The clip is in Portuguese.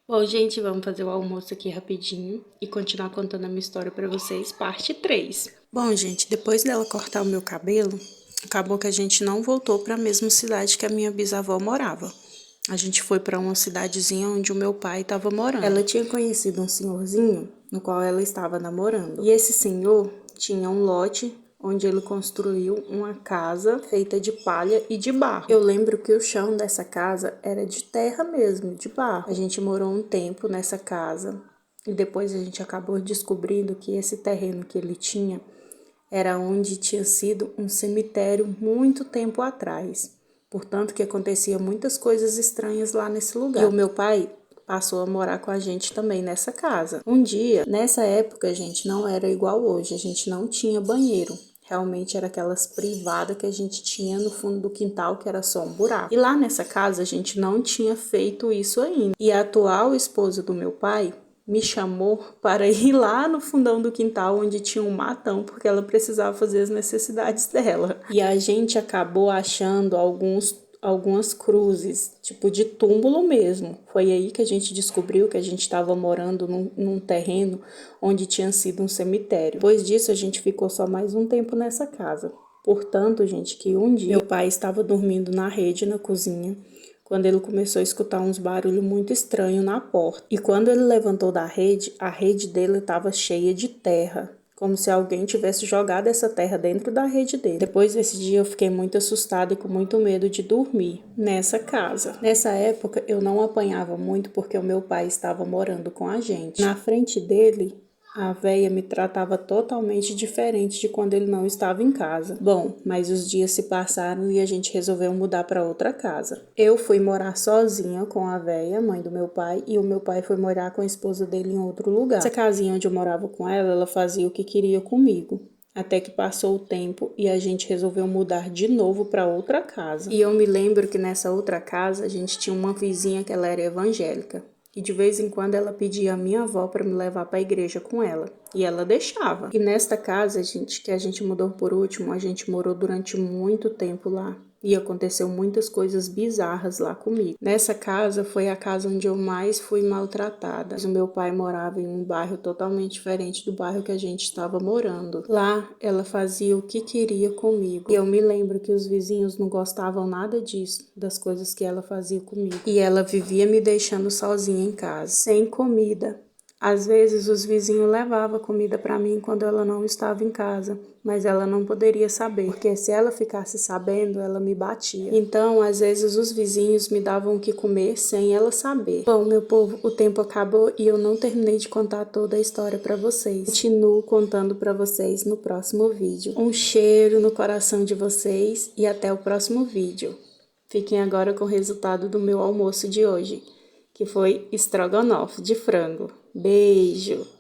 Bom, gente, vamos fazer o almoço aqui rapidinho e continuar contando a minha história pra vocês, parte 3. Bom, gente, depois dela cortar o meu cabelo, acabou que a gente não voltou pra mesma cidade que a minha bisavó morava. A gente foi pra uma cidadezinha onde o meu pai estava morando. Ela tinha conhecido um senhorzinho no qual ela estava namorando. E esse senhor tinha um lote onde ele construiu uma casa feita de palha e de barro. Eu lembro que o chão dessa casa era de terra mesmo, de barro. A gente morou um tempo nessa casa e depois a gente acabou descobrindo que esse terreno que ele tinha era onde tinha sido um cemitério muito tempo atrás. Portanto, que acontecia muitas coisas estranhas lá nesse lugar. E o meu pai passou a morar com a gente também nessa casa. Um dia, nessa época, gente, não era igual hoje. A gente não tinha banheiro. Realmente era aquelas privadas que a gente tinha no fundo do quintal, que era só um buraco. E lá nessa casa a gente não tinha feito isso ainda. E a atual esposa do meu pai me chamou para ir lá no fundão do quintal onde tinha um matão, porque ela precisava fazer as necessidades dela. E a gente acabou achando algumas cruzes, tipo de túmulo mesmo. Foi aí que a gente descobriu que a gente estava morando num terreno onde tinha sido um cemitério. Depois disso, a gente ficou só mais um tempo nessa casa. Portanto, gente, que um dia meu pai estava dormindo na rede na cozinha, quando ele começou a escutar uns barulhos muito estranhos na porta. E quando ele levantou da rede, a rede dele estava cheia de terra, como se alguém tivesse jogado essa terra dentro da rede dele. Depois desse dia eu fiquei muito assustada e com muito medo de dormir nessa casa. Nessa época eu não apanhava muito porque o meu pai estava morando com a gente. Na frente dele, a véia me tratava totalmente diferente de quando ele não estava em casa. Bom, mas os dias se passaram e a gente resolveu mudar para outra casa. Eu fui morar sozinha com a véia, mãe do meu pai, e o meu pai foi morar com a esposa dele em outro lugar. Essa casinha onde eu morava com ela, ela fazia o que queria comigo. Até que passou o tempo e a gente resolveu mudar de novo para outra casa. E eu me lembro que nessa outra casa a gente tinha uma vizinha que ela era evangélica. E de vez em quando ela pedia a minha avó para me levar para a igreja com ela. E ela deixava. E nesta casa, que a gente mudou por último, a gente morou durante muito tempo lá. E aconteceu muitas coisas bizarras lá comigo. Nessa casa foi a casa onde eu mais fui maltratada. O meu pai morava em um bairro totalmente diferente do bairro que a gente estava morando. Lá, ela fazia o que queria comigo. E eu me lembro que os vizinhos não gostavam nada disso, das coisas que ela fazia comigo. E ela vivia me deixando sozinha em casa, sem comida. Às vezes os vizinhos levavam comida para mim quando ela não estava em casa, mas ela não poderia saber, porque se ela ficasse sabendo, ela me batia. Então, às vezes os vizinhos me davam o que comer sem ela saber. Bom, meu povo, o tempo acabou e eu não terminei de contar toda a história para vocês. Continuo contando para vocês no próximo vídeo. Um cheiro no coração de vocês e até o próximo vídeo. Fiquem agora com o resultado do meu almoço de hoje, que foi estrogonofe de frango. Beijo!